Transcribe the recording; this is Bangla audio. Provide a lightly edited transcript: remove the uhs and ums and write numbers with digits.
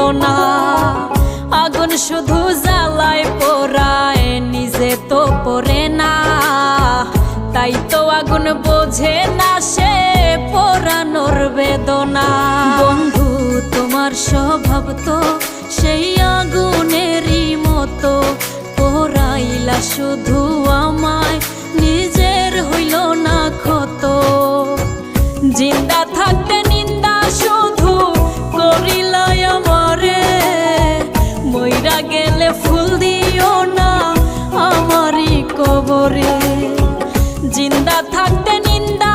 বেদনা। আগুন শুধু জ্বালায় পোড়ায়, নিজে তো পড়ে না, তাই তো আগুন বোঝে না সে পোড়ানোর বেদনা। বন্ধু তোমার স্বভাব তো সেই আগুনেরই মতো, পোড়াইলা শুধু আমায়, নিজের হইল না ক্ষত। জিন্দা থাকতে নিন্দা শুধু করিলাই আমারে, মইরা গেলে ফুল দিও না আমারই কবরে। জিন্দা থাকতে নিন্দা